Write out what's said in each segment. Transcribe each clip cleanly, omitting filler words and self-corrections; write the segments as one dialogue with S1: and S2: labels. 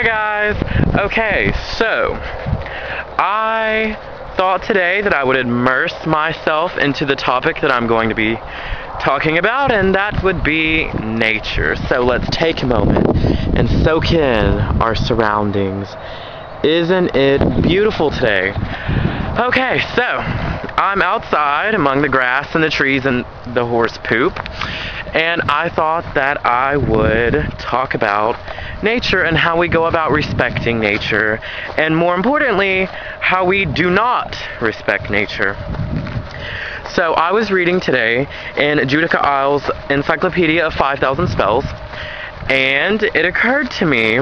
S1: Hi guys! Okay, so I thought today that I would immerse myself into the topic that I'm going to be talking about, and that would be nature. So let's take a moment and soak in our surroundings. Isn't it beautiful today? Okay, so I'm outside among the grass and the trees and the horse poop, and I thought that I would talk about nature and how we go about respecting nature, and more importantly, how we do not respect nature. So I was reading today in Judika Isles' Encyclopedia of 5,000 Spells, and it occurred to me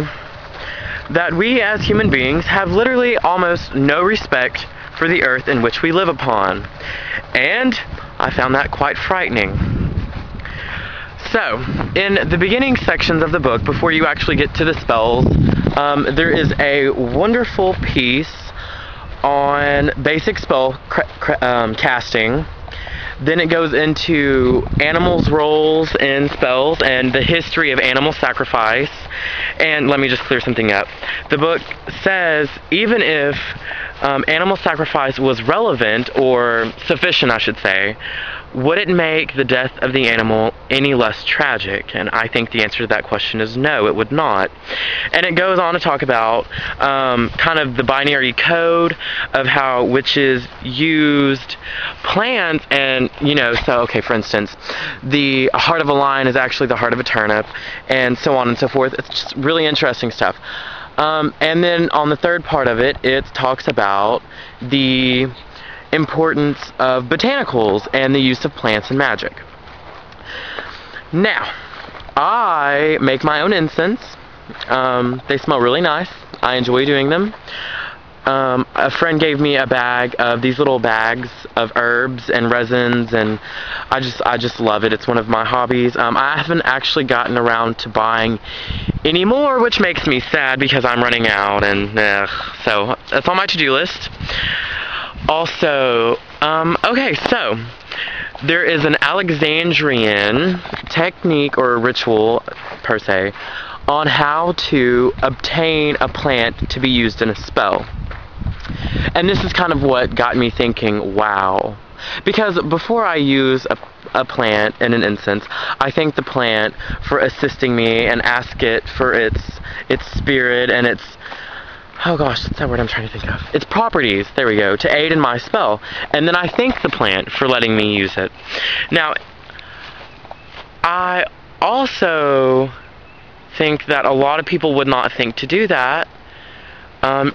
S1: that we as human beings have literally almost no respect for the earth in which we live upon. And I found that quite frightening. So, in the beginning sections of the book, before you actually get to the spells, there is a wonderful piece on basic spell casting. Then it goes into animals' roles in spells and the history of animal sacrifice. And let me just clear something up. The book says even if animal sacrifice was relevant, or sufficient I should say, would it make the death of the animal any less tragic? And I think the answer to that question is no, it would not. And it goes on to talk about kind of the binary code of how witches used plants, and so okay, for instance, the heart of a lion is actually the heart of a turnip, and so on and so forth. It's just really interesting stuff. And then on the third part of it, it talks about the importance of botanicals and the use of plants in magic. Now, I make my own incense. They smell really nice. I enjoy doing them. A friend gave me a bag of these little bags of herbs and resins, and I just love it. It's one of my hobbies. I haven't actually gotten around to buying any more, which makes me sad because I'm running out, and so that's on my to-do list. Also, okay, so there is an Alexandrian technique or ritual, per se, on how to obtain a plant to be used in a spell. And this is kind of what got me thinking, wow. Because before I use a plant in an incense, I thank the plant for assisting me and ask it for its spirit and its, oh gosh, that's that word I'm trying to think of. Its properties, there we go, to aid in my spell. And then I thank the plant for letting me use it. Now, I also think that a lot of people would not think to do that.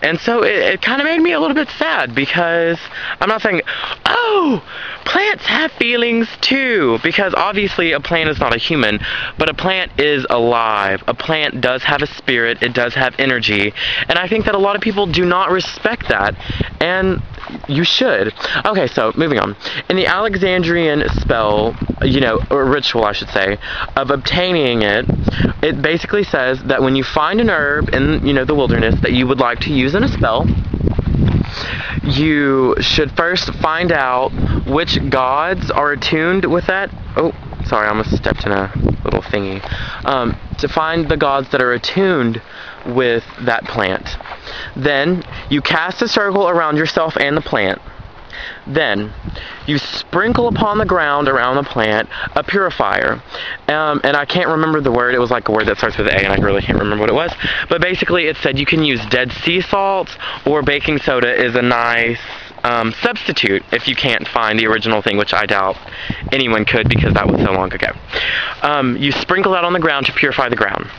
S1: And so it kind of made me a little bit sad, because I'm not saying, oh, plants have feelings too, because obviously a plant is not a human, but a plant is alive. A plant does have a spirit, it does have energy, and I think that a lot of people do not respect that, and you should. Okay, so moving on. In the Alexandrian spell, or ritual I should say, of obtaining it, it basically says that when you find an herb in, the wilderness that you would like to use in a spell, you should first find out which gods are attuned with that. Oh, sorry, I almost stepped in a little thingy. To find the gods that are attuned with that plant. Then you cast a circle around yourself and the plant. Then you sprinkle upon the ground around the plant a purifier. And I can't remember the word. It was like a word that starts with A, and I really can't remember what it was. But basically it said you can use Dead Sea salts, or baking soda is a nice substitute if you can't find the original thing, which I doubt anyone could because that was so long ago. You sprinkle that on the ground to purify the ground.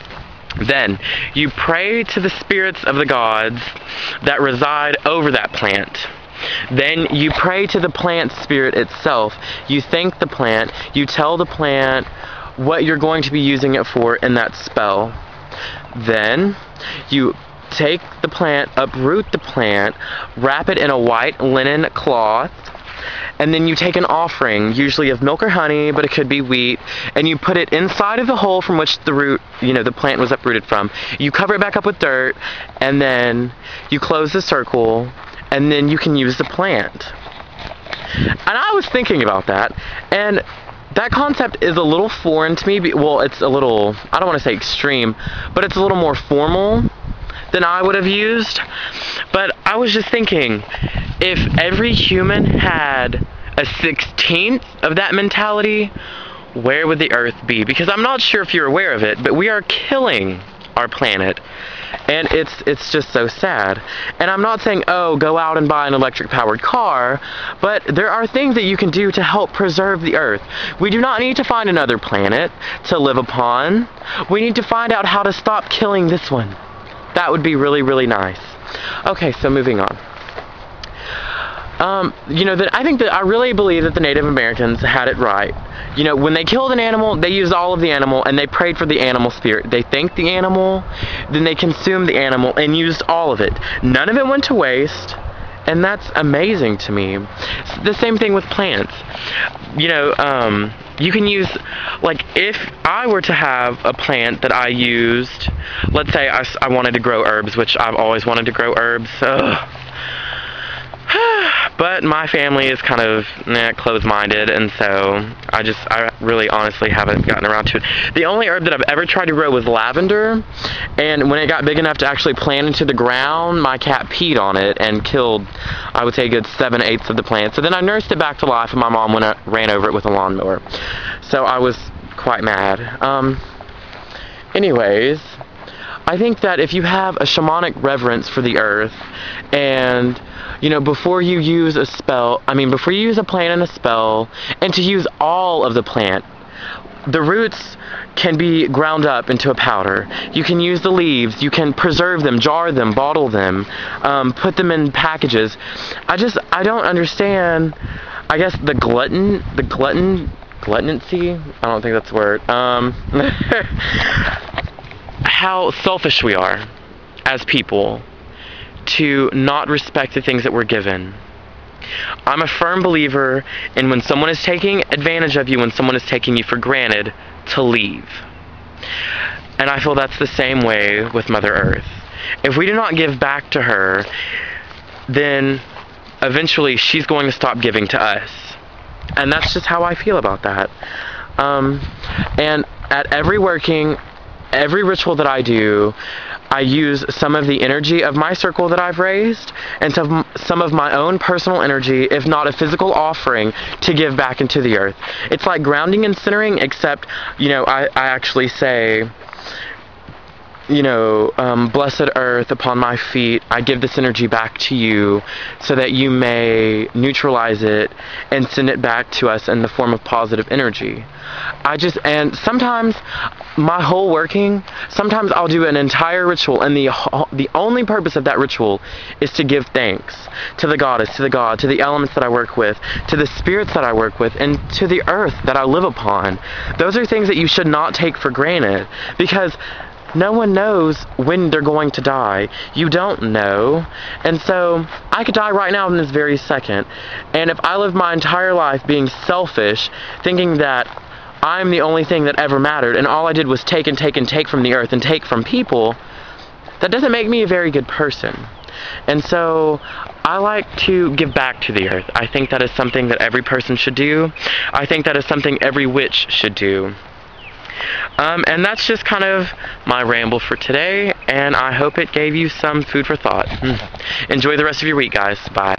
S1: Then you pray to the spirits of the gods that reside over that plant. Then you pray to the plant spirit itself. You thank the plant. You tell the plant what you're going to be using it for in that spell. Then you take the plant, uproot the plant, wrap it in a white linen cloth, and then you take an offering, usually of milk or honey, but it could be wheat, and you put it inside of the hole from which the root, the plant was uprooted from. You cover it back up with dirt, and then you close the circle, and then you can use the plant. And I was thinking about that, and that concept is a little foreign to me. Well, it's a little, I don't want to say extreme, but it's a little more formal than I would have used. But I was just thinking, if every human had a 16th of that mentality, where would the Earth be? Because I'm not sure if you're aware of it, but we are killing our planet. And it's just so sad. And I'm not saying, oh, go out and buy an electric-powered car, but there are things that you can do to help preserve the Earth. We do not need to find another planet to live upon. We need to find out how to stop killing this one. That would be really, really nice. Okay, so moving on. I really believe that the Native Americans had it right. You know, when they killed an animal, they used all of the animal, and they prayed for the animal spirit. They thanked the animal, then they consumed the animal, and used all of it. None of it went to waste, and that's amazing to me. The same thing with plants. You know, you can use, like, if I were to have a plant that I used, let's say I wanted to grow herbs, which I've always wanted to grow herbs. But my family is kind of closed-minded, and so I really honestly haven't gotten around to it. The only herb that I've ever tried to grow was lavender, and when it got big enough to actually plant into the ground, my cat peed on it and killed, I would say, a good 7/8 of the plant. So then I nursed it back to life, and my mom ran over it with a lawnmower. So I was quite mad. Anyways, I think that if you have a shamanic reverence for the earth, and you know, before you use a plant and a spell, and to use all of the plant, the roots can be ground up into a powder. You can use the leaves, you can preserve them, jar them, bottle them, put them in packages. I don't understand, I guess, the gluttonancy? I don't think that's a word. How selfish we are as people to not respect the things that we're given. I'm a firm believer in when someone is taking advantage of you, when someone is taking you for granted, to leave. And I feel that's the same way with Mother Earth. If we do not give back to her, then eventually she's going to stop giving to us. And that's just how I feel about that. And at every ritual that I do, I use some of the energy of my circle that I've raised and some of my own personal energy, if not a physical offering, to give back into the earth. It's like grounding and centering, except, you know, I actually say, you know, blessed earth, upon my feet, I give this energy back to you so that you may neutralize it and send it back to us in the form of positive energy. And sometimes sometimes I'll do an entire ritual, and the only purpose of that ritual is to give thanks to the goddess, to the god, to the elements that I work with, to the spirits that I work with, and to the earth that I live upon. Those are things that you should not take for granted, because no one knows when they're going to die. You don't know. And so, I could die right now in this very second. And if I live my entire life being selfish, thinking that I'm the only thing that ever mattered, and all I did was take and take and take from the earth and take from people, that doesn't make me a very good person. And so, I like to give back to the earth. I think that is something that every person should do. I think that is something every witch should do. And that's just kind of my ramble for today, and I hope it gave you some food for thought. Enjoy the rest of your week, guys. Bye.